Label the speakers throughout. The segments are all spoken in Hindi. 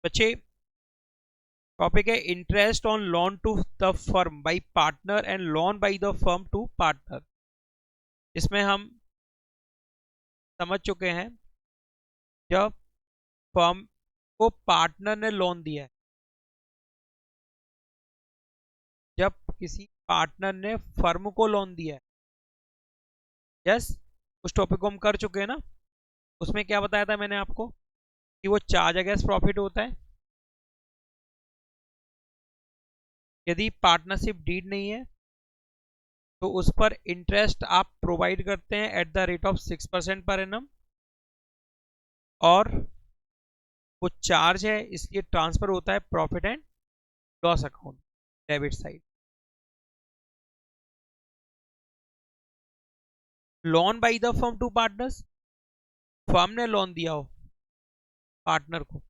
Speaker 1: बच्चे टॉपिक है interest on loan to the firm by partner and loan by the firm to partner. इसमें हम समझ चुके हैं जब फर्म को पार्टनर ने लोन दिया है, जब किसी पार्टनर ने फर्म को लोन दिया है। यस, उस टॉपिक को हम कर चुके हैं ना। उसमें क्या बताया था मैंने आपको कि वो चार्ज अगेंस्ट प्रॉफिट होता है यदि पार्टनरशिप डीड नहीं है, तो उस पर इंटरेस्ट आप प्रोवाइड करते हैं eight the rate of 6% per annum, और वो चार्ज है इसलिए ट्रांसफर होता है profit and loss account, debit side. Loan by the firm to partners, firm ने लोन दिया हो पार्टनर को,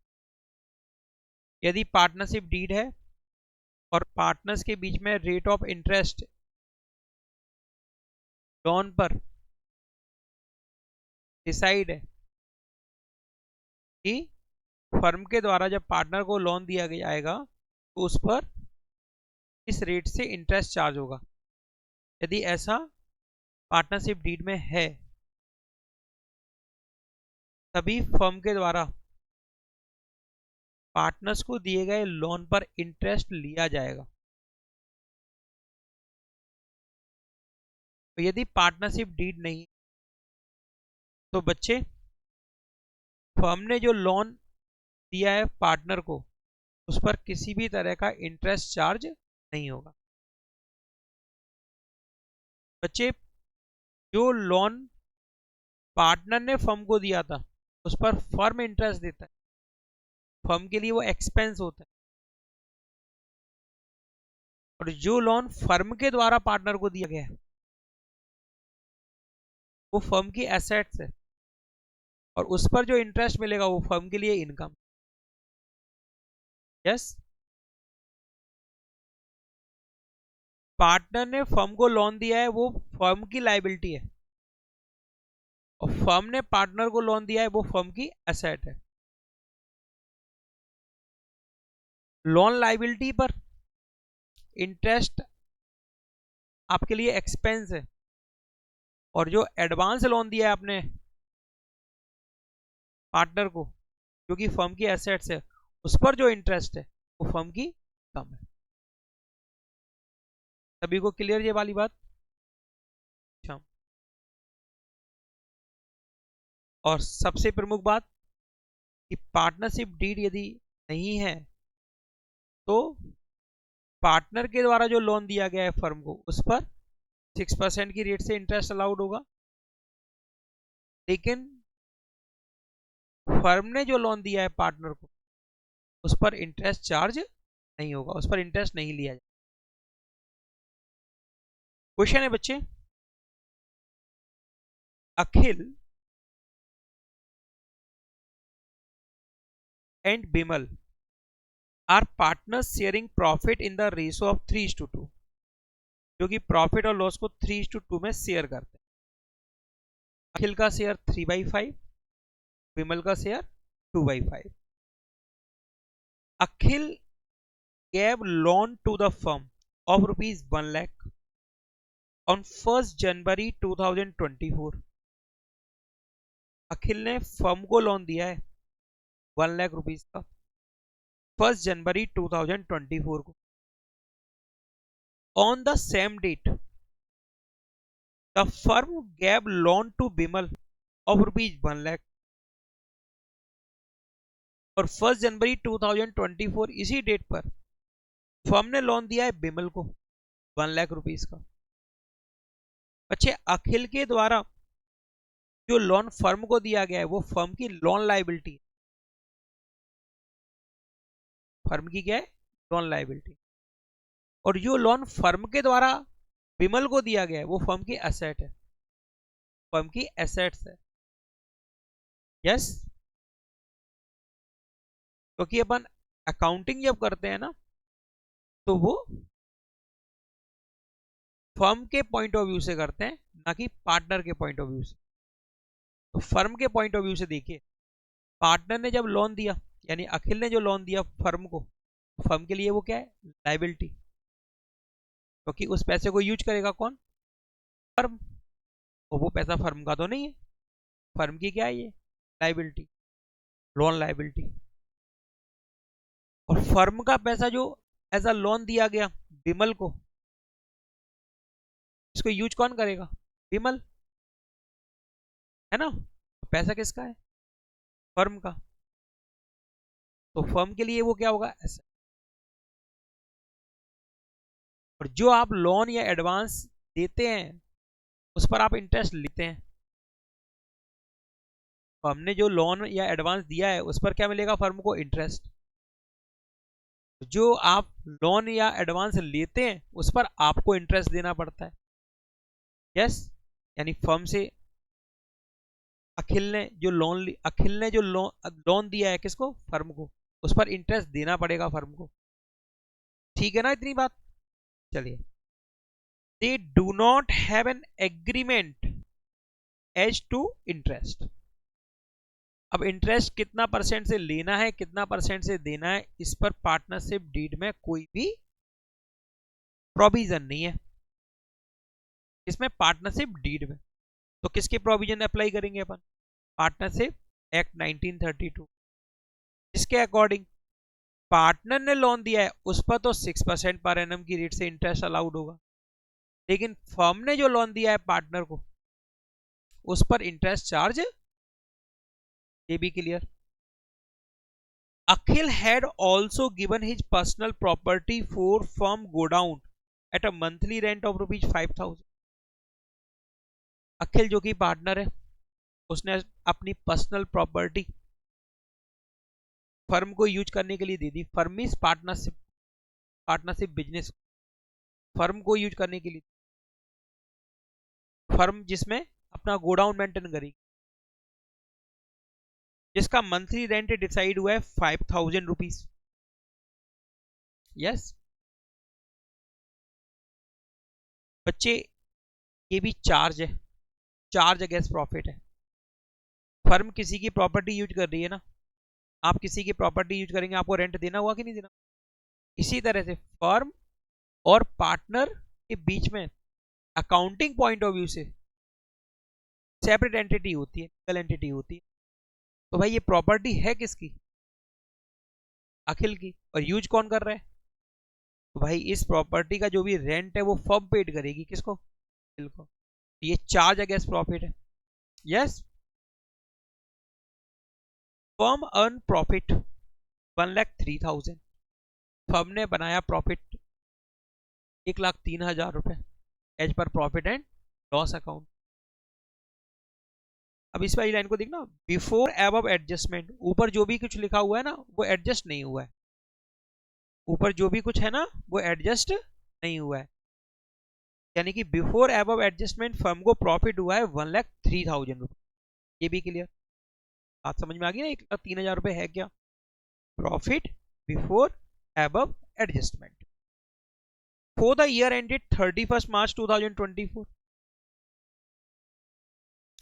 Speaker 1: यदि पार्टनरशिप डीड है और पार्टनर्स के बीच में रेट ऑफ इंटरेस्ट लोन पर डिसाइड है कि फर्म के द्वारा जब पार्टनर को लोन दिया जाएगा तो उस पर इस रेट से इंटरेस्ट चार्ज होगा। यदि ऐसा पार्टनरशिप डीड में है तभी फर्म के द्वारा पार्टनर्स को दिए गए लोन पर इंटरेस्ट लिया जाएगा। तो यदि पार्टनरशिप डीड नहीं तो बच्चे फर्म ने जो लोन दिया है पार्टनर को उस पर किसी भी तरह का इंटरेस्ट चार्ज नहीं होगा। बच्चे जो लोन पार्टनर ने फर्म को दिया था उस पर फर्म इंटरेस्ट देता है, फर्म के लिए वो एक्सपेंस होता है, और जो लोन फर्म के द्वारा पार्टनर को दिया गया है वो फर्म की एसेट्स है और उस पर जो इंटरेस्ट मिलेगा वो फर्म के लिए इनकम। यस, पार्टनर ने फर्म को लोन दिया है वो फर्म की लायबिलिटी है और फर्म ने पार्टनर को लोन दिया है वो फर्म की एसेट है। लोन लायबिलिटी पर इंटरेस्ट आपके लिए एक्सपेंस है और जो एडवांस लोन दिया है आपने पार्टनर को जो कि फर्म की एसेट्स है उस पर जो इंटरेस्ट है वो फर्म की कम है। सभी को क्लियर ये वाली बात? अच्छा, और सबसे प्रमुख बात कि पार्टनरशिप डीड यदि नहीं है तो पार्टनर के द्वारा जो लोन दिया गया है फर्म को उस पर 6% की रेट से इंटरेस्ट अलाउड होगा, लेकिन फर्म ने जो लोन दिया है पार्टनर को उस पर इंटरेस्ट चार्ज नहीं होगा, उस पर इंटरेस्ट नहीं लिया जाएगा। क्वेश्चन है बच्चे, Akhil and Bimal are partners sharing profit in the ratio of 3:2, जो कि प्रॉफिट और लॉस को 3:2 में शेयर करते हैं। अखिल का शेयर 3/5, विमल का share 2/5। Akhil gave loan to the firm of rupees 1 lakh on 1st January 2024। अखिल ने फर्म को लोन दिया है 1 लाख रुपीज का 1 जनवरी 2024 को। On the same date, the firm gave loan to Bimal of rupees 1 lakh, और 1 जनवरी 2024 इसी डेट पर फर्म ने लोन दिया है बिमल को 1 लाख रुपीज का। बच्चे अखिल के द्वारा जो लोन फर्म को दिया गया है वो फर्म की लोन लायबिलिटी, फर्म की क्या है? Loan liability. और जो लोन फर्म के द्वारा बिमल को दिया गया है वो फर्म की एसेट है, फर्म की एसेट्स है। यस, क्योंकि अपन अकाउंटिंग जब करते हैं ना तो वो फर्म के पॉइंट ऑफ व्यू से करते हैं, ना कि पार्टनर के पॉइंट ऑफ व्यू से। तो फर्म के पॉइंट ऑफ व्यू से देखिए, पार्टनर ने जब लोन दिया यानी अखिल ने जो लोन दिया फर्म को, फर्म के लिए वो क्या है, लाइबिलिटी, क्योंकि उस पैसे को यूज करेगा कौन, फर्म। और वो पैसा फर्म का तो नहीं है, फर्म की क्या है ये, लाइबिलिटी, लोन लाइबिलिटी। और फर्म का पैसा जो एज अ लोन दिया गया विमल को, इसको यूज कौन करेगा, विमल, है ना। तो पैसा किसका है, फर्म का। तो फर्म के लिए वो क्या होगा, एसेट। और जो आप लोन या एडवांस देते हैं उस पर आप इंटरेस्ट लेते हैं। फर्म ने जो लोन या एडवांस दिया है उस पर क्या मिलेगा, फर्म को इंटरेस्ट। जो आप लोन या एडवांस लेते हैं उस पर आपको इंटरेस्ट देना पड़ता है। यस, यानी फर्म से अखिल ने जो लोन दिया है किसको, फर्म को, उस पर इंटरेस्ट देना पड़ेगा फर्म को। ठीक है ना इतनी बात। चलिए, they do not have an agreement as to interest. अब इंटरेस्ट कितना परसेंट से लेना है, कितना परसेंट से देना है, इस पर पार्टनरशिप डीड में कोई भी प्रोविजन नहीं है। इसमें पार्टनरशिप डीड में तो किसके प्रोविजन अप्लाई करेंगे अपन, पार्टनरशिप एक्ट 1932, इसके अकॉर्डिंग पार्टनर ने लोन दिया है उस पर तो 6% पर एनम की रेट से इंटरेस्ट अलाउड होगा, लेकिन फर्म ने जो लोन दिया है पार्टनर को उस पर इंटरेस्ट चार्ज, ये भी clear. Akhil had also given his personal property for firm godown at a monthly rent of ₹5,000। Akhil जो कि पार्टनर है, उसने अपनी पर्सनल प्रॉपर्टी फर्म को यूज करने के लिए दे दी। Firm is partnership, partnership business, firm को यूज करने के लिए, फर्म जिसमें अपना गोडाउन मेंटेन करेगी, जिसका मंथली रेंट डिसाइड हुआ है ₹5,000। यस बच्चे, ये भी चार्ज है, चार्ज अगेंस्ट प्रॉफिट है। फर्म किसी की प्रॉपर्टी यूज कर रही है ना, आप किसी की प्रॉपर्टी यूज करेंगे, आपको रेंट देना हुआ कि नहीं देना। इसी तरह से फर्म और पार्टनर के बीच में अकाउंटिंग पॉइंट ऑफ व्यू से सेपरेट एंटिटी होती है, लीगल एंटिटी होती है। तो भाई ये प्रॉपर्टी है किसकी, अखिल की, और यूज कौन कर रहा है, तो भाई इस प्रॉपर्टी का जो भी रेंट है वो फर्म पेड करेगी किसको, अखिल को। ये चार्ज अगेंस्ट प्रॉफिट है। Yes, firm earn profit 1,03,000, firm ने बनाया प्रॉफिट 1,03,000 रुपए as per profit and loss account. अब इस वाली लाइन को देखना, बिफोर एबव एडजस्टमेंट, ऊपर जो भी कुछ लिखा हुआ है ना वो एडजस्ट नहीं हुआ है, ऊपर जो भी कुछ है ना वो एडजस्ट नहीं हुआ है। यानी कि बिफोर एबव एडजस्टमेंट फर्म को प्रॉफिट हुआ है 1,03,000 रुपए। ये भी क्लियर, बात समझ में आ गई ना, 1,03,000 रुपए है क्या, profit before above adjustment for the year ended 31 मार्च 2024।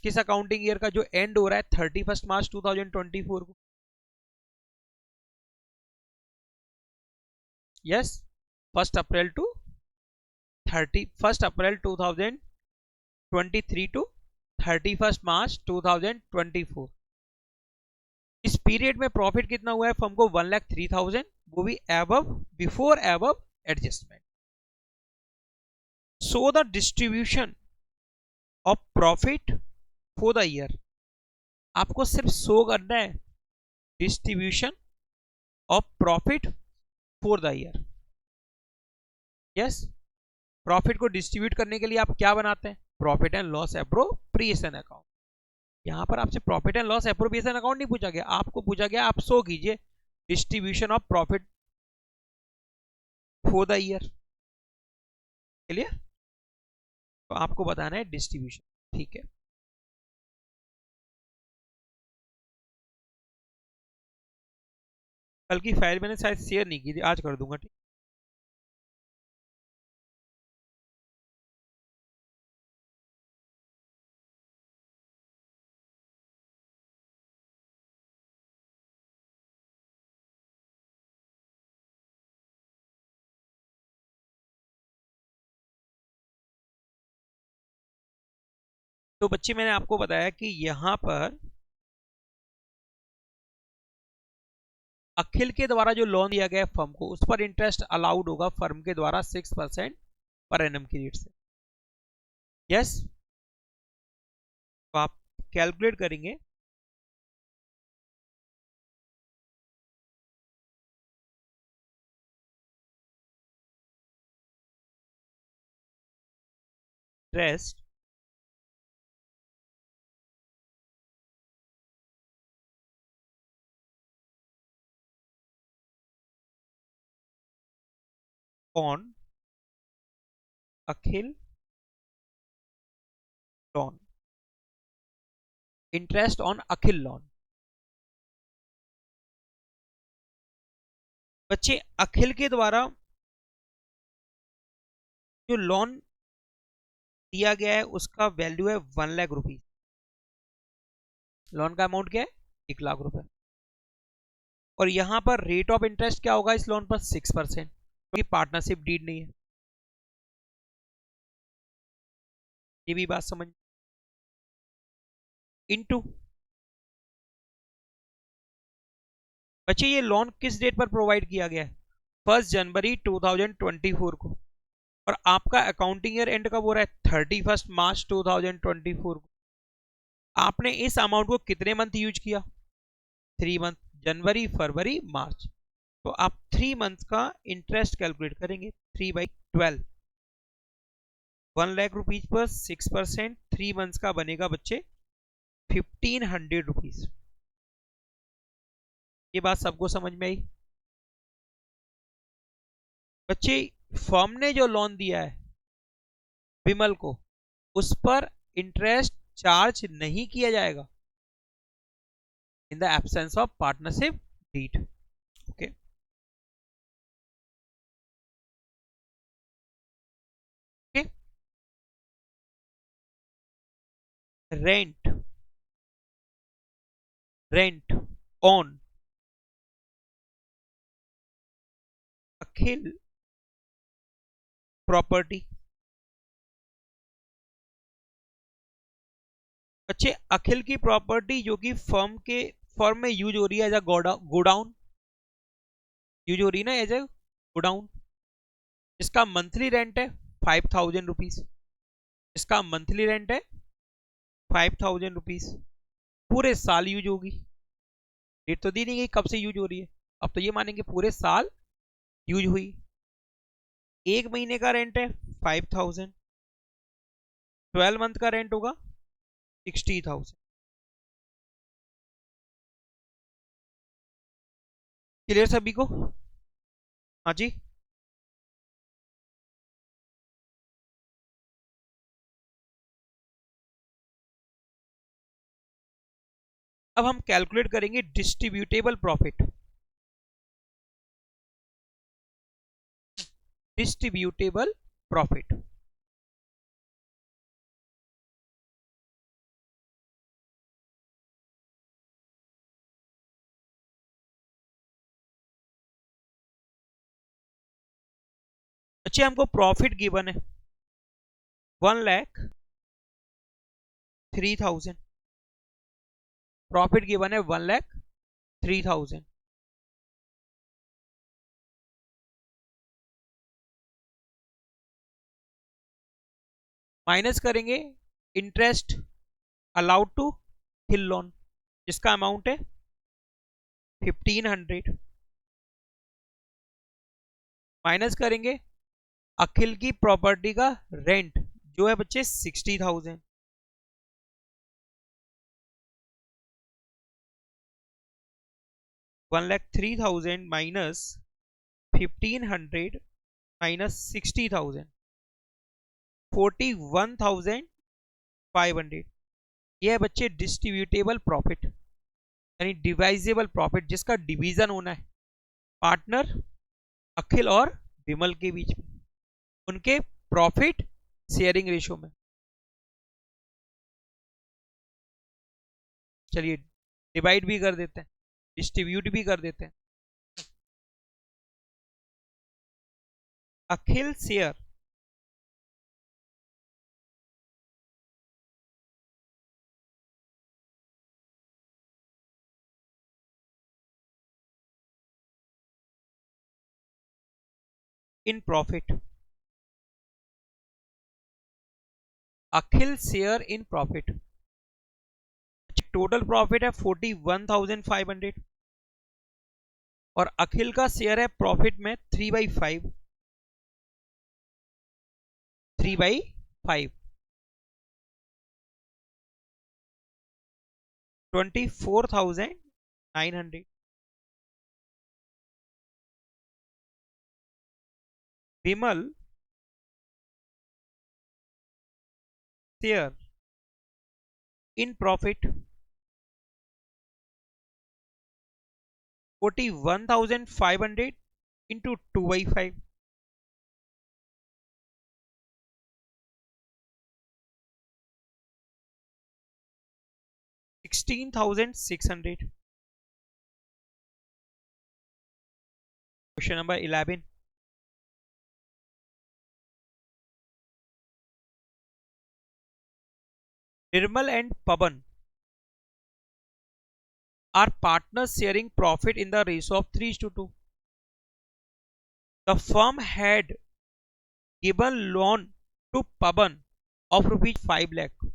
Speaker 1: किस अकाउंटिंग ईयर का जो एंड हो रहा है 31 मार्च 2024 को। Yes, 1 April to 31 April 2023 to 31 मार्च 2024। इस पीरियड में प्रॉफिट कितना हुआ है फर्म को, 1,03,000, वो भी above, before above adjustment. So the distribution of profit for the year, आपको सिर्फ शो करना है distribution of profit for the year. Yes, profit को डिस्ट्रीब्यूट करने के लिए आप क्या बनाते हैं, profit and loss appropriation account. यहां पर आपसे profit and loss appropriation account नहीं पूछा गया, आपको पूछा गया आप शो कीजिए distribution of profit for the year. Clear, तो आपको बताना है डिस्ट्रीब्यूशन। ठीक है, कल की फाइल मैंने शायद शेयर नहीं की थी, आज कर दूंगा। ठीक। तो बच्चे मैंने आपको बताया कि यहां पर अखिल के द्वारा जो लोन दिया गया है फर्म को, उस पर इंटरेस्ट अलाउड होगा फर्म के द्वारा 6% पर एनम की रेट से। यस, तो आप कैलकुलेट करेंगे। Interest on Akhil loan, interest on Akhil loan. बच्चे अखिल के द्वारा जो लोन दिया गया है उसका वैल्यू है 1 लाख रुपीज। लोन का अमाउंट क्या है? 1 लाख रुपए। और यहां पर रेट ऑफ इंटरेस्ट क्या होगा इस लोन पर? 6%, क्योंकि पार्टनरशिप डीड नहीं है। ये भी बात समझ। इनटू बच्चे ये लोन किस डेट पर प्रोवाइड किया गया है? 1 जनवरी 2024 को। और आपका अकाउंटिंग ईयर एंड कब हो रहा है? 31 मार्च 2024 को। आपने इस अमाउंट को कितने मंथ यूज किया? 3 मंथ, जनवरी फरवरी मार्च। तो आप 3 मंथ का इंटरेस्ट कैलकुलेट करेंगे। 3/12, 1 लाख रुपीज पर 6%, 3 मंथ्स का बनेगा बच्चे 1500 रुपीज। ये बात सबको समझ में आई? बच्चे फर्म ने जो लोन दिया है विमल को, उस पर इंटरेस्ट चार्ज नहीं किया जाएगा in the absence of partnership deed. Okay, okay. Rent, rent on Akhil property. बच्चे अखिल की प्रॉपर्टी जो कि फर्म में यूज हो रही है एज अ गोडाउन, यूज हो रही है ना एज ए गोडाउन। इसका मंथली रेंट है 5000 रुपीज। इसका मंथली रेंट है 5000 रुपीज। पूरे साल यूज होगी। डेट तो दी नहीं गई कब से यूज हो रही है, अब तो ये मानेंगे पूरे साल यूज हुई। 1 महीने का रेंट है 5000, 12 मंथ का रेंट होगा 60,000। क्लियर सभी को? हाँ जी। अब हम कैलकुलेट करेंगे डिस्ट्रीब्यूटेबल प्रॉफिट। Distributable profit. अच्छा, हमको प्रॉफिट गिवन है 1,03,000। प्रॉफिट गिवन है 1,03,000। माइनस करेंगे इंटरेस्ट अलाउड टू हिल लोन, जिसका अमाउंट है 1500। माइनस करेंगे अखिल की प्रॉपर्टी का रेंट जो है बच्चे 60,000। 1,03,000 माइनस 1500 माइनस 60,000, 41,500। यह है बच्चे डिस्ट्रीब्यूटेबल प्रॉफिट, यानी डिवाइजेबल प्रॉफिट, जिसका डिवीजन होना है पार्टनर अखिल और विमल के बीच में, उनके प्रॉफिट शेयरिंग रेशो में। चलिए डिवाइड भी कर देते हैं, डिस्ट्रीब्यूट भी कर देते हैं। Akhil share in profit, Akhil share in profit. Total profit है 41,500 और अखिल का शेयर है प्रॉफिट में 3/5, 3/5, 24,900। Vimal share in profit 41,500 into 2/5, 16,600। Question number 11, Nirmal and Pawan are partners sharing profit in the ratio of 3:2. The firm had given loan to Pavan of rupees 5 lakh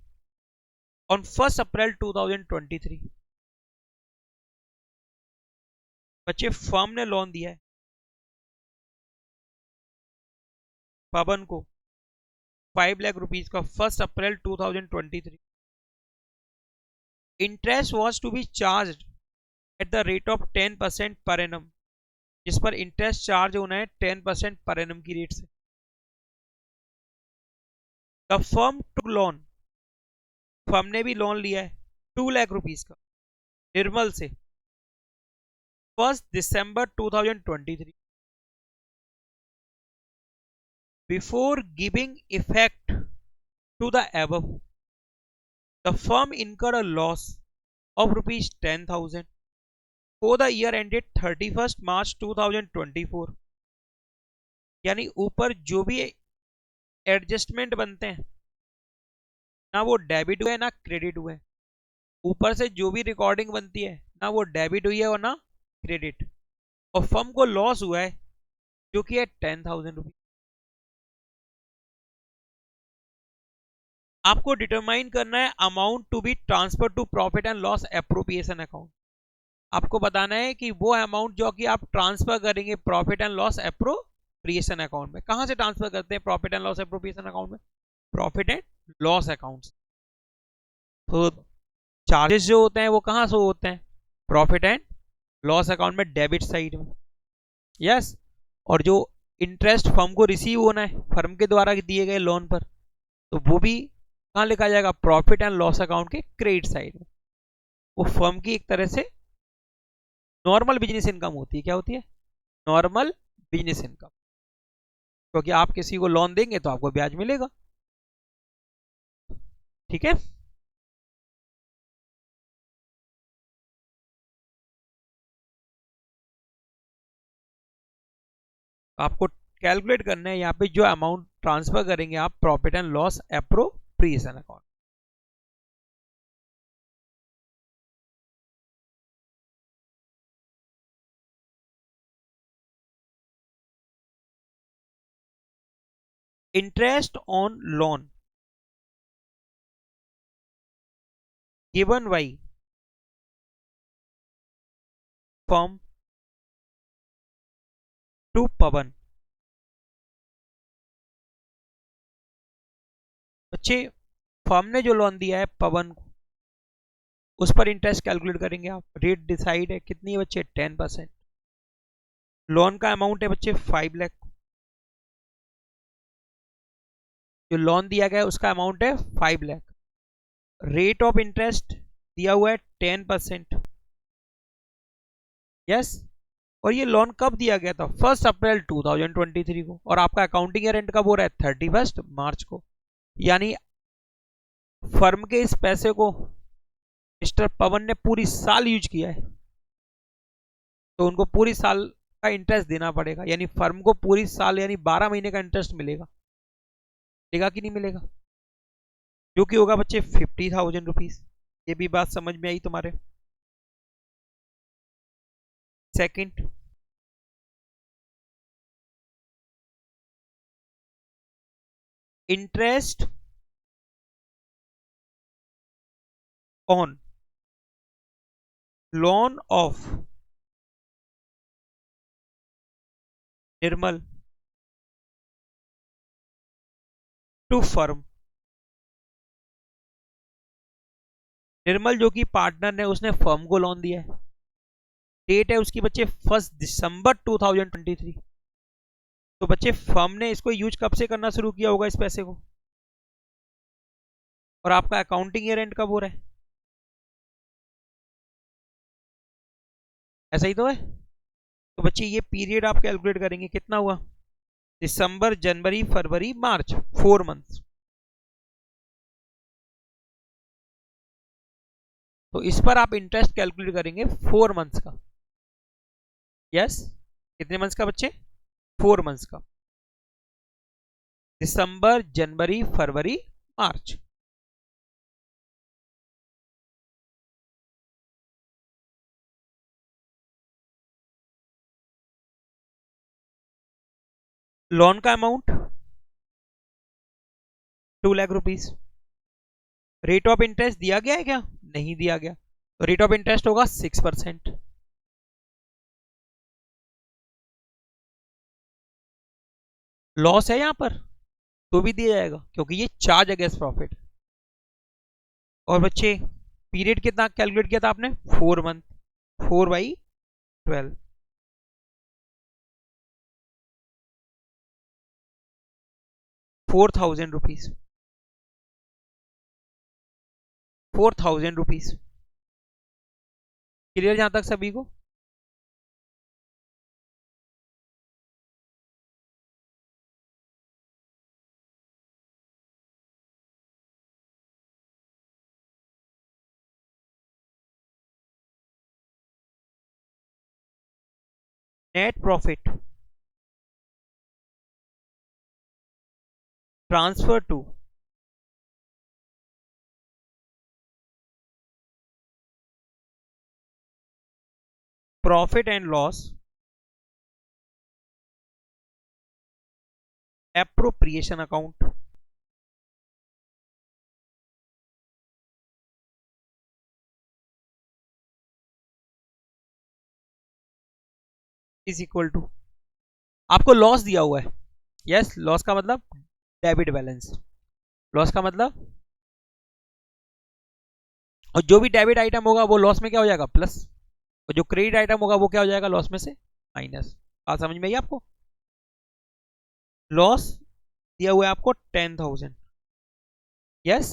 Speaker 1: on 1st April 2023. बच्चे फर्म ने लोन दिया है पवन को 5 लाख रुपीस का 1st April 2023। Interest was to be charged at the rate of 10% per annum, जिस पर इंटरेस्ट चार्ज होना है 10% पर एनम की रेट से। The firm to loan, firm ने भी लोन लिया है 2 लाख रुपीस का निर्मल से 1st December 2023। Before giving effect to the above, the firm incurred a loss of rupees 10,000 for the year ended 31st March 2024। यानी ऊपर जो भी एडजस्टमेंट बनते हैं ना वो डेबिट हुए ना क्रेडिट हुए, ऊपर से जो भी रिकॉर्डिंग बनती है ना वो डेबिट हुई है और ना क्रेडिट, और फर्म को लॉस हुआ है जो कि है 10,000 रुपीज। आपको डिटरमाइन करना है amount to be transfer to profit and loss appropriation account. आपको बताना है कि वो अमाउंट जो कि आप ट्रांसफर करेंगे profit and loss appropriation account में। कहां से ट्रांसफर करते हैं profit and loss appropriation account में? Profit and loss account. तो चार्जेस जो होते हैं वो कहां से होते हैं? प्रॉफिट एंड लॉस अकाउंट में डेबिट साइड में। यस, और जो इंटरेस्ट फर्म को रिसीव होना है फर्म के द्वारा दिए गए लोन पर, तो वो भी कहां लिखा जाएगा? प्रॉफिट एंड लॉस अकाउंट के क्रेडिट साइड में। वो फर्म की एक तरह से नॉर्मल बिजनेस इनकम होती है। क्या होती है? नॉर्मल बिजनेस इनकम, क्योंकि आप किसी को लोन देंगे तो आपको ब्याज मिलेगा। ठीक है, आपको कैलकुलेट करना है यहाँ पे जो अमाउंट ट्रांसफर करेंगे आप profit and loss appropriation account. Interest on loan given by firm to Pawan. बच्चे फर्म ने जो लोन दिया है पवन को उस पर इंटरेस्ट कैलकुलेट करेंगे आप। रेट डिसाइड है कितनी है बच्चे? 10%। लोन का अमाउंट है बच्चे 5 लाख। जो लोन दिया गया है उसका अमाउंट है 5 लाख। रेट ऑफ इंटरेस्ट दिया हुआ है 10%। यस, और ये लोन कब दिया गया था? 1st अप्रैल 2023 को, और आपका अकाउंटिंग ईयर एंड कब हो रहा है? 31st मार्च को। यानी फर्म के इस पैसे को मिस्टर पवन ने पूरी साल यूज किया है, तो उनको पूरी साल का इंटरेस्ट देना पड़ेगा। यानी फर्म को पूरी साल यानी 12 महीने का इंटरेस्ट मिलेगा। मिलेगा कि नहीं मिलेगा? जो कि होगा बच्चे 50,000 रुपीज। ये भी बात समझ में आई तुम्हारे? Second, interest on loan of Nirmal to firm. Nirmal जो कि पार्टनर ने, उसने फर्म को लोन दिया है। डेट है उसकी बच्चे 1 दिसंबर 2023। तो बच्चे फर्म ने इसको यूज कब से करना शुरू किया होगा इस पैसे को, और आपका अकाउंटिंग ईयर एंड कब हो रहा है? ऐसा ही तो है। तो बच्चे ये पीरियड आप कैलकुलेट करेंगे, कितना हुआ? दिसंबर, जनवरी, फरवरी, मार्च, 4 मंथ्स। तो इस पर आप इंटरेस्ट कैलकुलेट करेंगे 4 मंथ्स का। यस, कितने मंथ्स का बच्चे? 4 मंथ्स का। दिसंबर, जनवरी, फरवरी, मार्च। लोन का amount 2 lakh rupees. Rate of interest दिया गया है क्या? नहीं दिया गया। तो रेट ऑफ इंटरेस्ट होगा 6%। लॉस है यहां पर तो भी दिया जाएगा, क्योंकि ये चार्ज अगेंस्ट प्रॉफिट। और बच्चे पीरियड कितना कैलकुलेट किया था आपने? 4 मंथ। 4/12। 4,000 रुपीज। 4,000 रुपीज। क्लियर जहां तक सभी को? Net profit transfer to profit and loss appropriation account is equal to, आपको लॉस दिया हुआ है। यस, लॉस का मतलब डेबिट बैलेंस। लॉस का मतलब, और जो भी डेबिट आइटम होगा वो लॉस में क्या हो जाएगा? प्लस। और जो क्रेडिट आइटम होगा वो क्या हो जाएगा? लॉस में से माइनस। बात समझ में आई आपको? लॉस दिया हुआ है आपको 10,000। यस।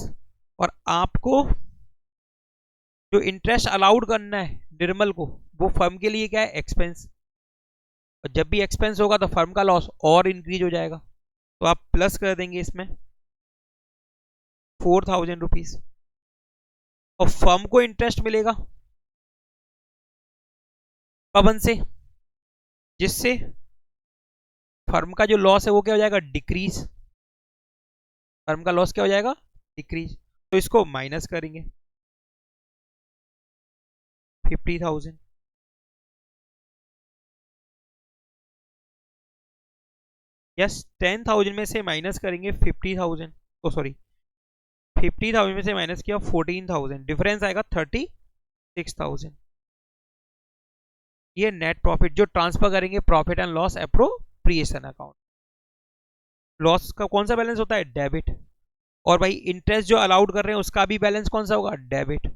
Speaker 1: और आपको जो इंटरेस्ट अलाउड करना है निर्मल को, वो फर्म के लिए क्या है? एक्सपेंस। और जब भी एक्सपेंस होगा तो फर्म का लॉस और इंक्रीज हो जाएगा। तो आप प्लस कर देंगे इसमें 4,000 रुपीज। और फर्म को इंटरेस्ट मिलेगा पवन से, जिससे फर्म का जो लॉस है वो क्या हो जाएगा? डिक्रीज। फर्म का लॉस क्या हो जाएगा? डिक्रीज। तो इसको माइनस करेंगे 50,000। यस, 10,000 में से माइनस करेंगे 50,000। ओ सॉरी, 50,000 में से माइनस किया 14,000, डिफरेंस आएगा 36,000। ये नेट प्रॉफिट जो ट्रांसफर करेंगे profit and loss appropriation account. Loss का कौन सा बैलेंस होता है? डेबिट। और भाई इंटरेस्ट जो अलाउड कर रहे हैं उसका भी बैलेंस कौन सा होगा? डेबिट।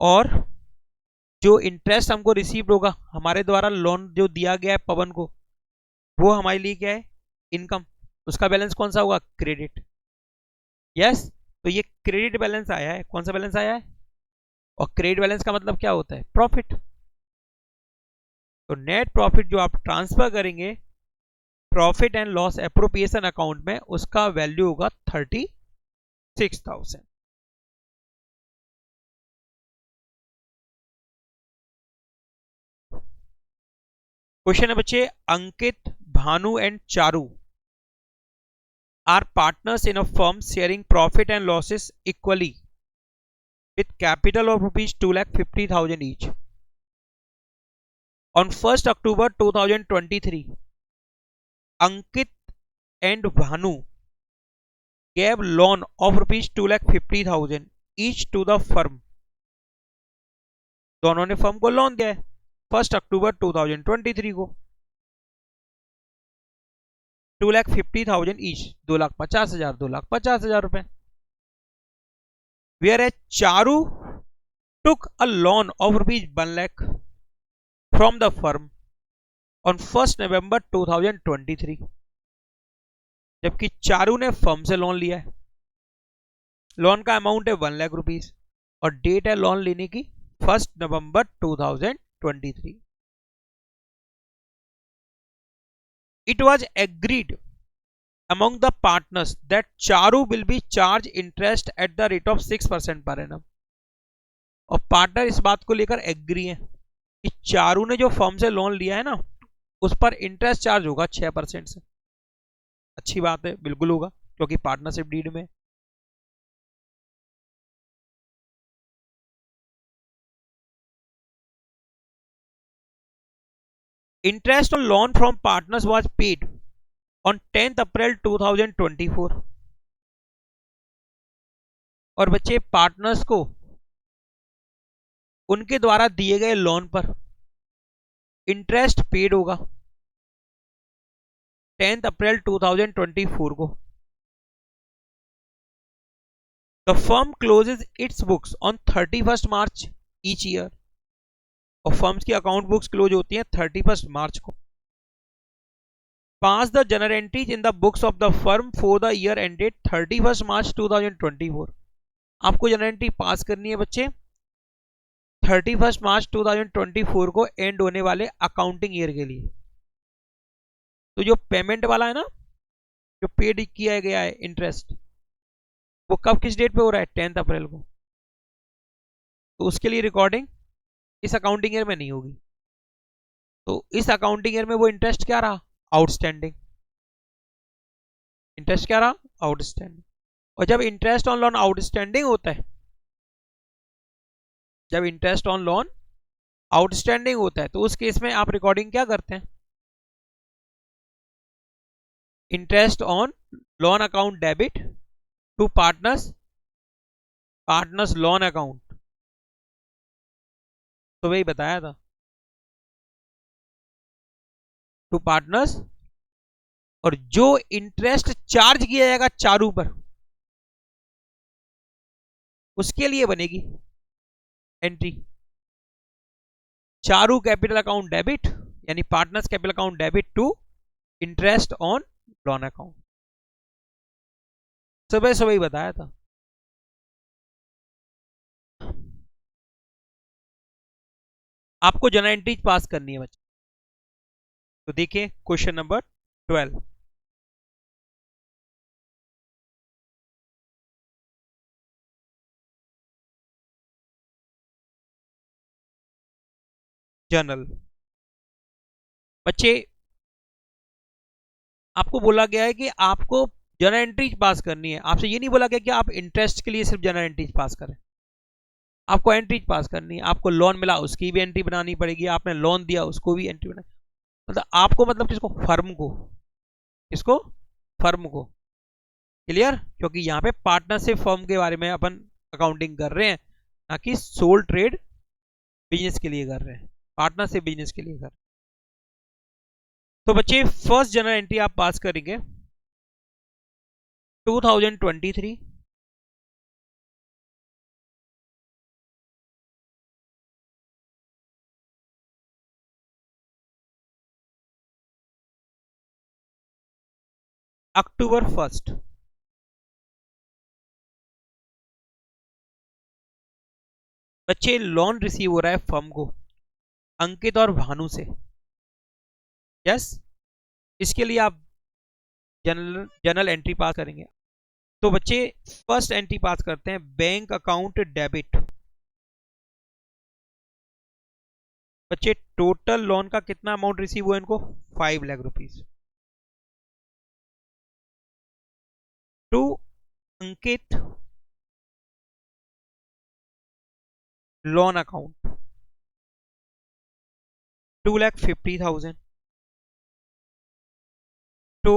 Speaker 1: और जो इंटरेस्ट हमको रिसीव होगा हमारे द्वारा लोन जो दिया गया है पवन को, वो हमारे लिए क्या है? इनकम। उसका बैलेंस कौन सा होगा? क्रेडिट। यस। तो ये क्रेडिट बैलेंस आया है। कौन सा बैलेंस आया है? और क्रेडिट बैलेंस का मतलब क्या होता है? प्रॉफिट। तो नेट प्रॉफिट जो आप ट्रांसफर करेंगे profit and loss appropriation account में, उसका वैल्यू होगा 36,000। क्वेश्चन है बच्चे, Ankit, Bhanu and Charu are partners in a firm sharing profit and losses equally with capital of rupees 2,50,000 each. On 1st October 2023, Ankit and Bhanu gave loan of rupees 2,50,000 each to the firm. दोनों ने फर्म को लोन दिया है 1 अक्टूबर 2023 को 2,50,000 ईच 2,50,000 2,50,000 रुपए. Whereas Charu took a loan of rupees 1 lakh from the firm on 1st November 2023. जबकि चारू ने फर्म से लोन लिया है. लोन का अमाउंट है 1 लाख रुपीस और डेट है लोन लेने की 1 नवंबर 2023. It was agreed among the partners that Charu will be charged interest at the rate of 6% per annum. और पार्टनर इस बात को लेकर एग्री है कि चारू ने जो फर्म से लोन लिया है ना उस पर इंटरेस्ट चार्ज होगा 6% से. अच्छी बात है, बिल्कुल होगा क्योंकि पार्टनरशिप डीड में. Interest on loan from partners was paid on 10th अप्रैल 2024. और बच्चे पार्टनर्स को उनके द्वारा दिए गए लोन पर इंटरेस्ट पेड होगा 10th अप्रैल 2024 को. The firm closes its books on 31st March each year. और फर्म्स की अकाउंट बुक्स क्लोज होती हैं 31st मार्च को. Pass the journal entries in the books of the firm for the year ended 31st March 2024. आपको जर्नल एंट्री पास करनी है बच्चे 31st मार्च 2024 को एंड होने वाले अकाउंटिंग ईयर के लिए. तो जो पेमेंट वाला है ना, जो पेड किया गया है इंटरेस्ट, वो कब किस डेट पे हो रहा है 10th अप्रैल को. तो उसके लिए रिकॉर्डिंग इस अकाउंटिंग ईयर में नहीं होगी. तो इस अकाउंटिंग ईयर में वो इंटरेस्ट क्या रहा, आउटस्टैंडिंग. इंटरेस्ट क्या रहा, आउटस्टैंडिंग. और जब इंटरेस्ट ऑन लोन आउटस्टैंडिंग होता है, जब इंटरेस्ट ऑन लोन आउटस्टैंडिंग होता है तो उस केस में आप रिकॉर्डिंग क्या करते हैं, interest on loan account debit to partners, partners loan account. तो वही बताया था, टू पार्टनर्स. और जो इंटरेस्ट चार्ज किया जाएगा चारू पर उसके लिए बनेगी entry Charu capital account debit यानी partners capital account debit to interest on loan account. सुबह सुबह ही बताया था. आपको जर्नल एंट्री पास करनी है बच्चे. तो देखिए क्वेश्चन नंबर 12. जर्नल बच्चे आपको बोला गया है कि आपको जर्नल एंट्री पास करनी है. आपसे ये नहीं बोला गया कि आप इंटरेस्ट के लिए सिर्फ जर्नल एंट्री पास करें. आपको एंट्री पास करनी है. आपको लोन मिला उसकी भी एंट्री बनानी पड़ेगी, आपने लोन दिया उसको भी एंट्री बनानी. मतलब आपको, मतलब किसको, फर्म को. किसको, फर्म को. क्लियर. क्योंकि यहाँ पे पार्टनरशिप फर्म के बारे में अपन अकाउंटिंग कर रहे हैं, ना कि सोल ट्रेड बिजनेस के लिए कर रहे हैं, पार्टनरशिप बिजनेस के लिए कर रहे हैं. तो बच्चे फर्स्ट जर्नल एंट्री आप पास करेंगे 2023 अक्टूबर 1st. बच्चे लोन रिसीव हो रहा है फर्म को अंकित और भानु से. यस. इसके लिए आप जनरल एंट्री पास करेंगे. तो बच्चे फर्स्ट एंट्री पास करते हैं बैंक अकाउंट डेबिट. बच्चे टोटल लोन का कितना अमाउंट रिसीव हुआ इनको 5 lakh rupees to Ankit loan account 2,50,000 to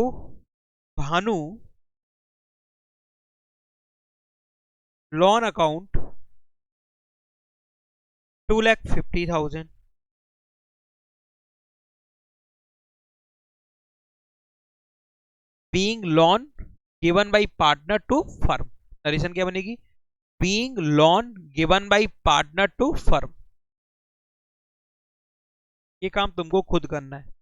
Speaker 1: Bhanu loan account 2,50,000 being loan given by partner to firm। Narration क्या बनेगी? being loan given by partner to firm। ये काम तुमको खुद करना है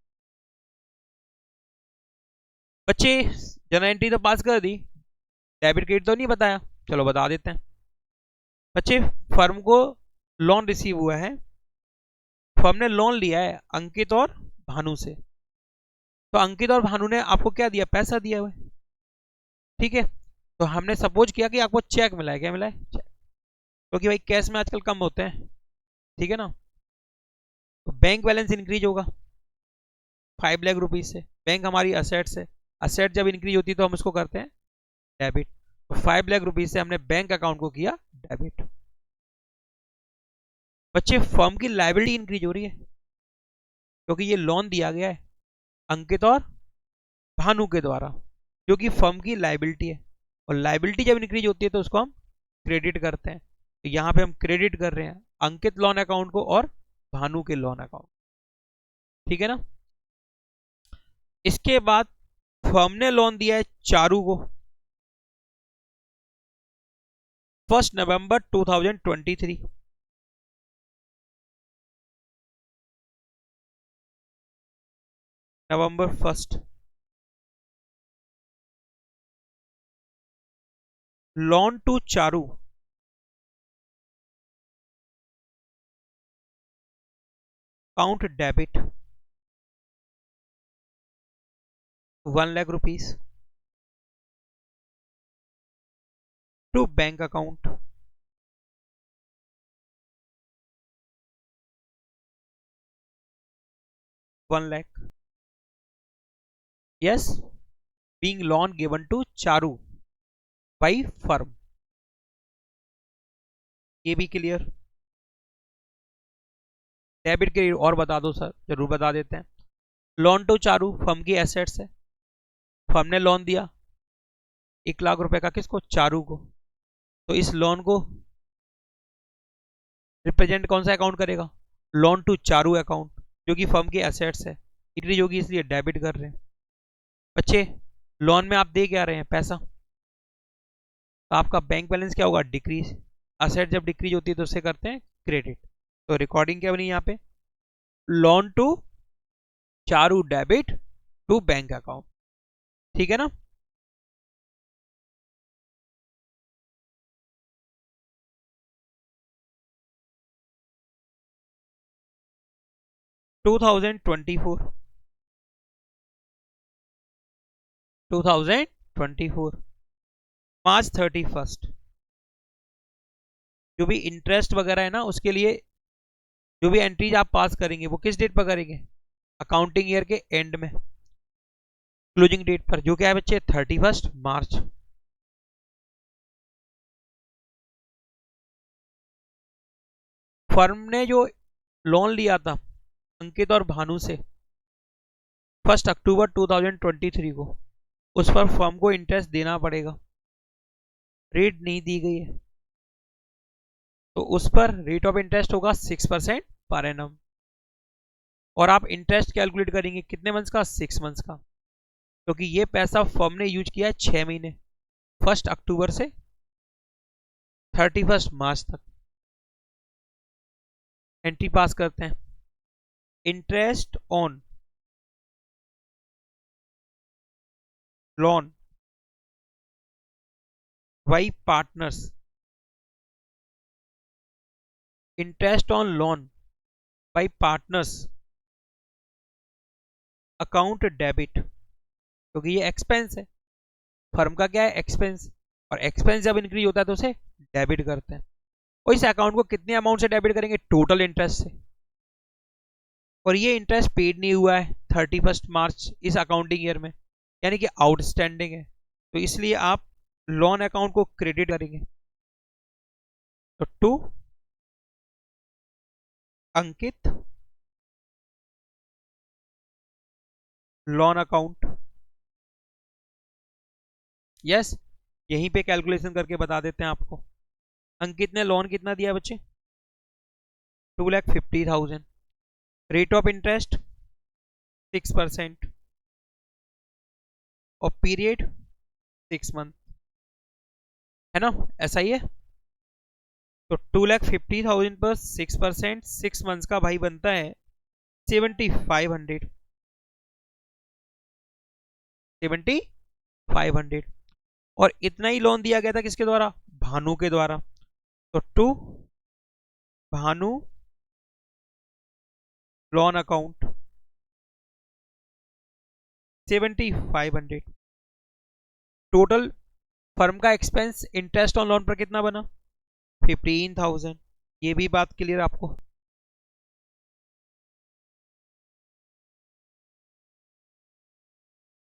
Speaker 1: बच्चे। जर्नल एंट्री तो पास कर दी, डेबिट क्रेडिट तो नहीं बताया, चलो बता देते हैं बच्चे। फर्म को लोन रिसीव हुआ है, फर्म ने लोन लिया है अंकित और भानु से, तो अंकित और भानु ने आपको क्या दिया? पैसा दिया हुआ है, ठीक है। तो हमने सपोज किया कि आपको चेक मिला है। क्या मिला है? चेक। क्योंकि भाई कैश में आजकल कम होते हैं, ठीक है ना। तो बैंक बैलेंस इंक्रीज होगा 5 लाख रुपीज से। बैंक हमारी असेट्स है, असेट जब इंक्रीज होती है तो हम उसको करते हैं डेबिट। तो 5 लाख रुपीज से हमने बैंक अकाउंट को किया डेबिट। बच्चे फर्म की लायबिलिटी इंक्रीज हो रही है क्योंकि ये लोन दिया गया है अंकित और भानु के द्वारा, जो कि फर्म की लायबिलिटी है। और लायबिलिटी जब इंक्रीज होती है तो उसको हम क्रेडिट करते हैं। तो यहाँ पे हम क्रेडिट कर रहे हैं अंकित लोन अकाउंट को और भानु के लोन अकाउंट, ठीक है ना। इसके बाद फर्म ने लोन दिया है चारू को 1 नवंबर 2023। November 1 loan to Charu account debit 1 lakh rupees to bank account 1 lakh. Yes, being loan given to Charu by firm. ये भी क्लियर? डेबिट क्रेडिट और बता दो सर, जरूर बता देते हैं। लोन टू चारू फर्म की एसेट्स है, फर्म ने लोन दिया 1 लाख रुपए का, किसको? चारू को। तो इस लोन को रिप्रेजेंट कौन सा अकाउंट करेगा? लोन टू चारू अकाउंट, जो कि फर्म की एसेट्स है, इंक्रीज होगी इसलिए डेबिट कर रहे हैं। बच्चे लोन में आप दे क्या रहे हैं? पैसा। तो आपका बैंक बैलेंस क्या होगा? डिक्रीज। असेट जब डिक्रीज होती है तो उसे करते हैं क्रेडिट। तो रिकॉर्डिंग क्या बनी यहाँ पे? Loan to Charu debit to bank account, ठीक है ना। Two thousand twenty four March 31 जो भी इंटरेस्ट वगैरह है ना, उसके लिए जो भी एंट्रीज आप पास करेंगे वो किस डेट पर करेंगे? अकाउंटिंग ईयर के एंड में, क्लोजिंग डेट पर, जो क्या है बच्चे? 31 मार्च। फर्म ने जो लोन लिया था अंकित और भानु से 1 अक्टूबर 2023 को, उस पर फर्म को इंटरेस्ट देना पड़ेगा। रेट नहीं दी गई है तो उस पर रेट ऑफ इंटरेस्ट होगा 6% पर एनम। और आप इंटरेस्ट कैलकुलेट करेंगे कितने मंथ्स का? 6 मंथ्स का, क्योंकि ये पैसा फर्म ने यूज किया है 6 महीने, 1 अक्टूबर से 31 मार्च तक। एंट्री पास करते हैं। Interest on loan by partners, interest on loan by partners account debit, क्योंकि ये एक्सपेंस है, फर्म का क्या है? एक्सपेंस। और एक्सपेंस जब इंक्रीज होता है तो उसे डेबिट करते हैं। और इस अकाउंट को कितने अमाउंट से डेबिट करेंगे? टोटल इंटरेस्ट से। और ये इंटरेस्ट पेड नहीं हुआ है 31 मार्च इस अकाउंटिंग ईयर में, यानी कि आउटस्टैंडिंग है, तो इसलिए आप लोन अकाउंट को क्रेडिट करेंगे। तो to Ankit loan account. Yes, यहीं पे कैलकुलेशन करके बता देते हैं आपको। अंकित ने लोन कितना दिया बच्चे? 2,50,000। रेट ऑफ इंटरेस्ट 6% और पीरियड 6 मंथ, है ना, ऐसा ही है। तो 2,50,000 पर 6%, 6 मंथ्स का भाई बनता है 7,500। 7,500 और इतना ही लोन दिया गया था किसके द्वारा? भानु के द्वारा। तो to Bhanu loan account 7,500। Total firm का एक्सपेंस इंटरेस्ट ऑन लोन पर कितना बना? 15,000। ये भी बात क्लियर आपको?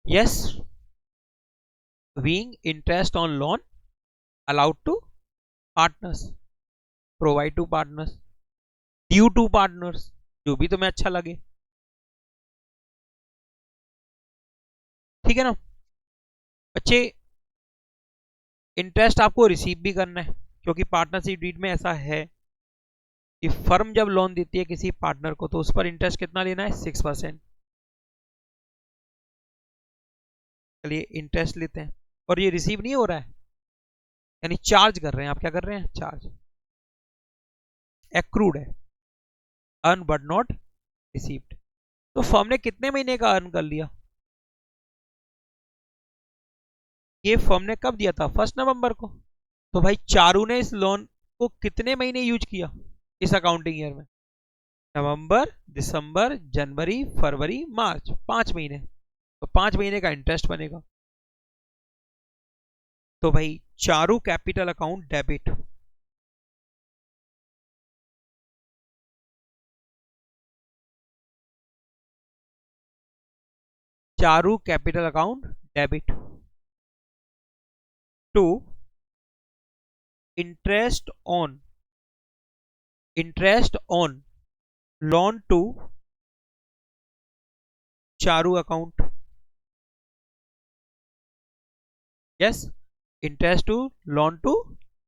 Speaker 1: Yes, being interest on loan allowed to partners, provide to partners, due to partners, जो भी तुम्हें अच्छा लगे। ठीक है ना बच्चे? इंटरेस्ट आपको रिसीव भी करना है, क्योंकि पार्टनरशिप डीड में ऐसा है कि फर्म जब लोन देती है किसी पार्टनर को तो उस पर इंटरेस्ट कितना लेना है? 6%। चलिए इंटरेस्ट लेते हैं, और ये रिसीव नहीं हो रहा है, यानी चार्ज कर रहे हैं। आप क्या कर रहे हैं? चार्ज। एक्रूड है, अर्न बट नॉट रिसीव्ड। तो फर्म ने कितने महीने का अर्न कर लिया? ये फर्म ने कब दिया था? 1 नवंबर को। तो भाई चारू ने इस लोन को कितने महीने यूज किया इस अकाउंटिंग ईयर में? नवंबर, दिसंबर, जनवरी, फरवरी, मार्च, 5 महीने। तो 5 महीने का इंटरेस्ट बनेगा। तो भाई Charu capital account debit. Charu capital account debit to interest on loan to Charu account. Yes, interest to loan to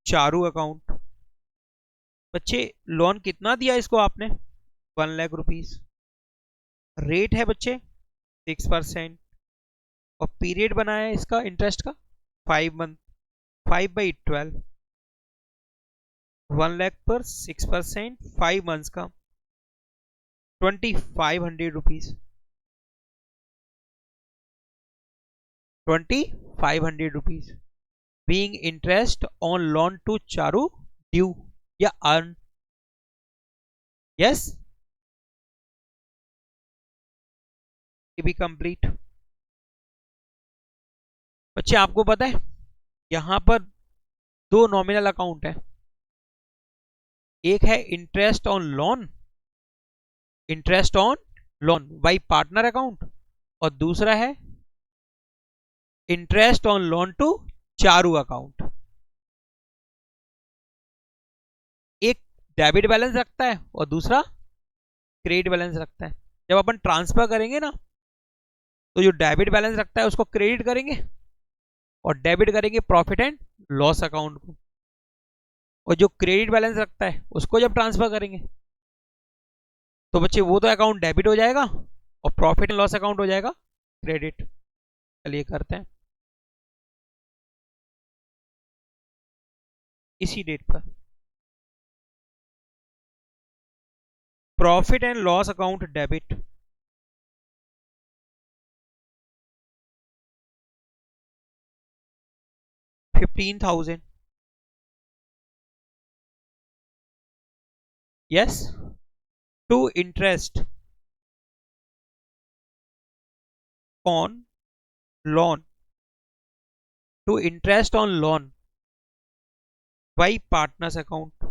Speaker 1: Charu account. बच्चे लोन कितना दिया इसको आपने? 1,00,000 रुपीज। रेट है बच्चे 6%, और पीरियड बनाया है इसका इंटरेस्ट का 5 मंथ। 5/12, 1,00,000 पर 6%, 5 मंथ्स का 2,500 rupees. 2,500 rupees being interest on loan to Charu due या अर्न। यस, ये भी कंप्लीट। बच्चे आपको पता है यहां पर दो नॉमिनल अकाउंट है, एक है interest on loan by partner account, और दूसरा है interest on loan to Charu account. एक डेबिट बैलेंस रखता है और दूसरा क्रेडिट बैलेंस रखता है। जब अपन ट्रांसफर करेंगे ना, तो जो डेबिट बैलेंस रखता है उसको क्रेडिट करेंगे, और डेबिट करेंगे प्रॉफिट एंड लॉस अकाउंट को, और जो क्रेडिट बैलेंस रखता है उसको जब ट्रांसफर करेंगे तो बच्चे वो तो अकाउंट डेबिट हो जाएगा और प्रॉफिट एंड लॉस अकाउंट हो जाएगा क्रेडिट। चलिए करते हैं इसी डेट पर। Profit and loss account debit 15,000। Yes, to interest on loan by partners account.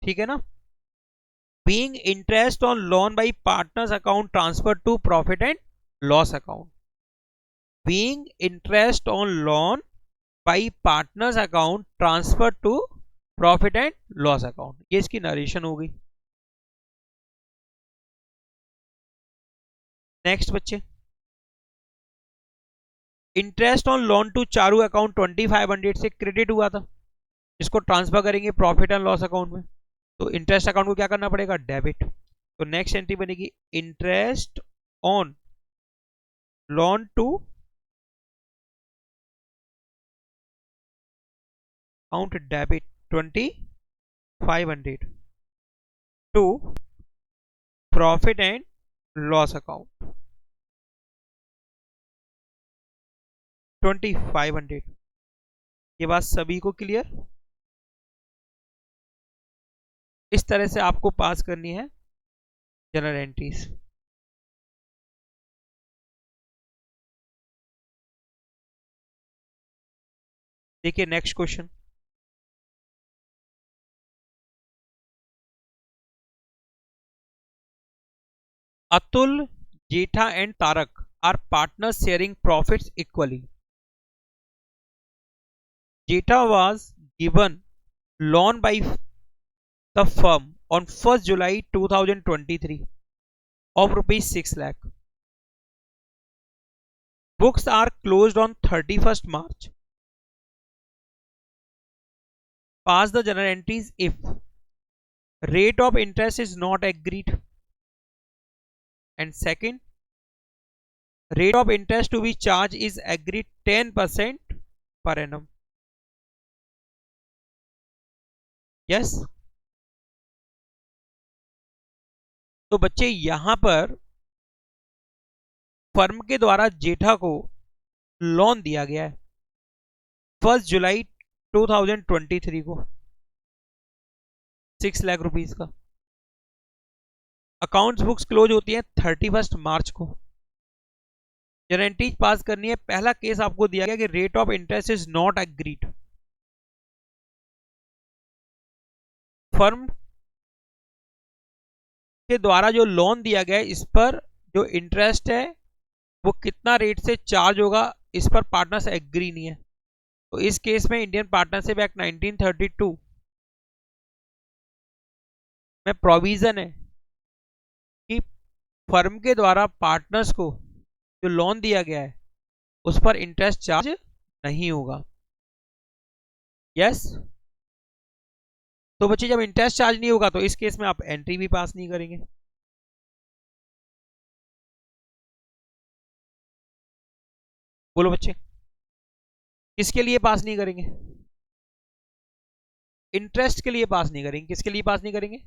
Speaker 1: ठीक है ना? Being interest on loan by partners account transfer to profit and loss account. Being interest on loan by partners account transfer to profit and loss account. ये इसकी नरेशन हो गई। नेक्स्ट बच्चे, interest on loan to Charu account 2500 से क्रेडिट हुआ था, इसको ट्रांसफर करेंगे प्रॉफिट एंड लॉस अकाउंट में, तो इंटरेस्ट अकाउंट को क्या करना पड़ेगा, डेबिट। तो नेक्स्ट एंट्री बनेगी interest on loan to account debit 2500 to profit and loss account 2500। ये बात सभी को क्लियर? इस तरह से आपको पास करनी है जनरल एंट्रीज। देखिए next question, Atul, Jetha and Tarak are partners sharing profits equally. Jeta was given loan by the firm on 1st July 2023 of rupees 6 lakh. Books are closed on 31st March. Pass the journal entries if rate of interest is not agreed, and second, rate of interest to be charged is agreed 10% per annum. Yes. तो बच्चे यहां पर फर्म के द्वारा जेठा को लोन दिया गया है 1 जुलाई 2023 को 6 लाख रुपीस का। अकाउंट्स बुक्स क्लोज होती है 31 मार्च को। गारंटीज पास करनी है। पहला केस आपको दिया गया कि rate of interest is not agreed. Firm के द्वारा जो लोन दिया गया है इस पर जो इंटरेस्ट है वो कितना रेट से चार्ज होगा इस पर पार्टनर्स एग्री नहीं है। तो इस केस में इंडियन पार्टनरशिप एक्ट 1932 में प्रोविजन है कि फर्म के द्वारा पार्टनर्स को जो लोन दिया गया है उस पर इंटरेस्ट चार्ज नहीं होगा। यस। तो बच्चे जब इंटरेस्ट चार्ज नहीं होगा तो इस केस में आप एंट्री भी पास नहीं करेंगे। बोलो बच्चे, किसके लिए पास नहीं करेंगे? इंटरेस्ट के लिए पास नहीं करेंगे। किसके लिए पास नहीं करेंगे?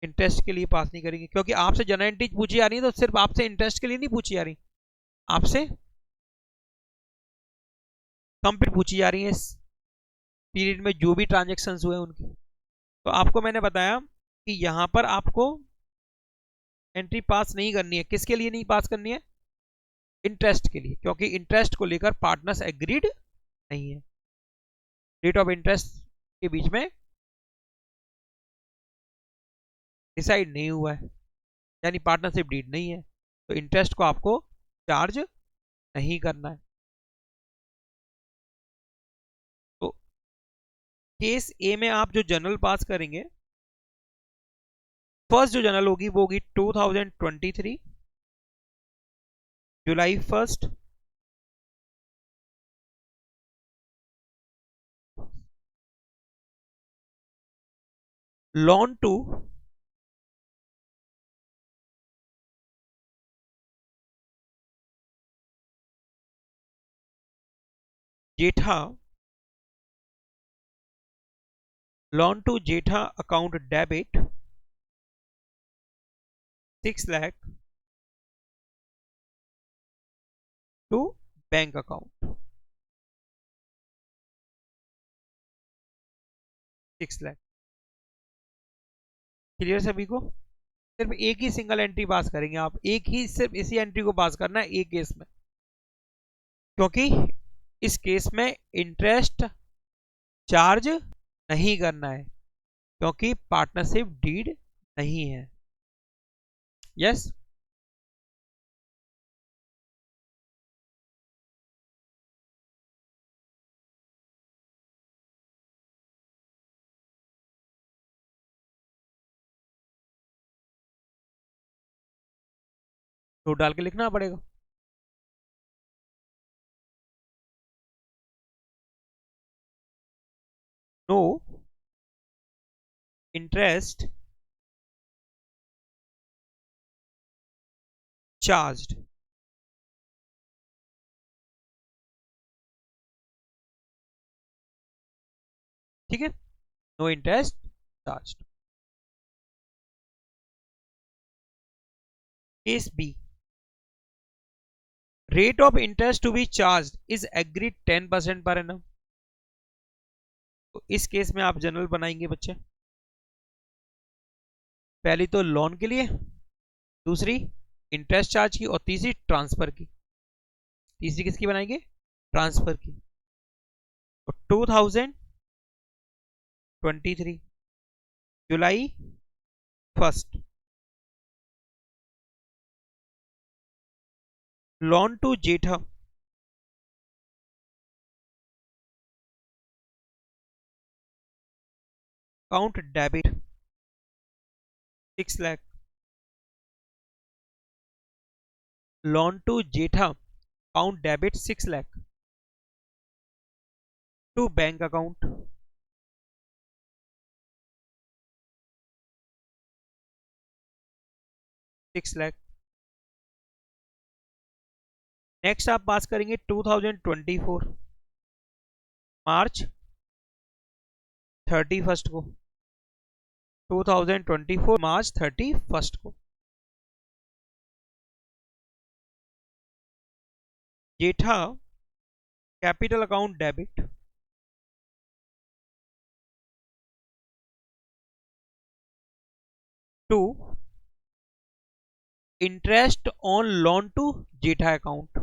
Speaker 1: इंटरेस्ट के लिए पास नहीं करेंगे, क्योंकि आपसे जनरल एंट्री पूछी जा रही है तो सिर्फ आपसे इंटरेस्ट के लिए नहीं पूछी जा रही, आपसे कंप्लीट पूछी जा रही है इस पीरियड में जो भी ट्रांजेक्शन हुए उनकी। तो आपको मैंने बताया कि यहां पर आपको एंट्री पास नहीं करनी है। किसके लिए नहीं पास करनी है? इंटरेस्ट के लिए, क्योंकि इंटरेस्ट को लेकर पार्टनर्स एग्रीड नहीं है। रेट ऑफ इंटरेस्ट के बीच में डिसाइड नहीं हुआ है, यानी पार्टनरशिप डीड नहीं है, तो इंटरेस्ट को आपको चार्ज नहीं करना है। तो केस ए में आप जो जनरल पास करेंगे, फर्स्ट जो जनरल होगी वो होगी 2023 July 1 loan to Jetha, loan to Jetha account debit 6 lakh to bank account 6 lakh. Clear सभी को? सिर्फ एक ही सिंगल एंट्री पास करेंगे आप, एक ही सिर्फ इसी एंट्री को पास करना है एक केस में, क्योंकि इस केस में इंटरेस्ट चार्ज नहीं करना है क्योंकि पार्टनरशिप डीड नहीं है। यस। तो डाल के लिखना पड़ेगा। इंटरेस्ट चार्ज्ड, ठीक है, no interest charged. Case B, rate of interest to be charge is agreed 10% per annum. तो इस केस में आप जनरल बनाएंगे बच्चे, पहली तो लोन के लिए, दूसरी इंटरेस्ट चार्ज की, और तीसरी ट्रांसफर की। तीसरी किसकी बनाएंगे? ट्रांसफर की। तो 2023 July 1, loan to Jetha account debit 6 lakh, loan to Jetha account debit 6 lakh to bank account 6 lakh. Next आप पास करेंगे 2024 मार्च 31 को, 2024 मार्च 31 को Jetha capital account debit to interest on loan to Jetha account.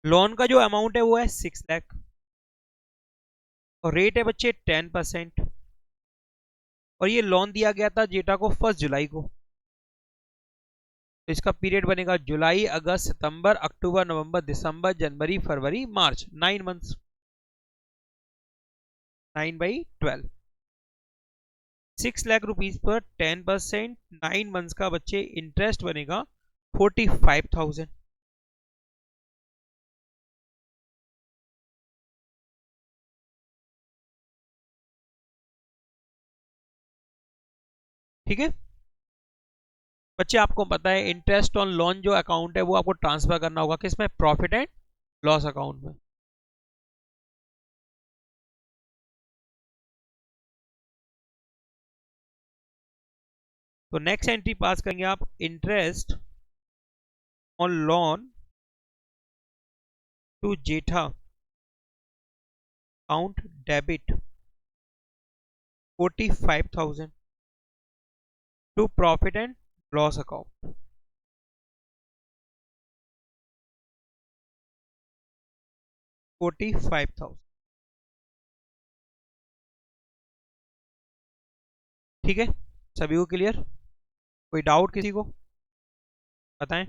Speaker 1: Loan का जो अमाउंट है वो है 6 लाख, और रेट है बच्चे 10%, और ये लोन दिया गया था जेठा को 1 जुलाई को। तो इसका पीरियड बनेगा जुलाई अगस्त सितंबर अक्टूबर नवंबर दिसंबर जनवरी फरवरी मार्च, 9 months, 9/12। 6 lakh rupees per 10%, 9 months का बच्चे इंटरेस्ट बनेगा 45,000। ठीक है बच्चे, आपको पता है इंटरेस्ट ऑन लोन जो अकाउंट है वो आपको ट्रांसफर करना होगा किसमें? प्रॉफिट एंड लॉस अकाउंट में। तो नेक्स्ट एंट्री पास करेंगे आप, interest on loan to Jetha account debit 45,000 to profit and loss account 45,000। ठीक है, सभी को क्लियर? कोई डाउट किसी को? बताएं।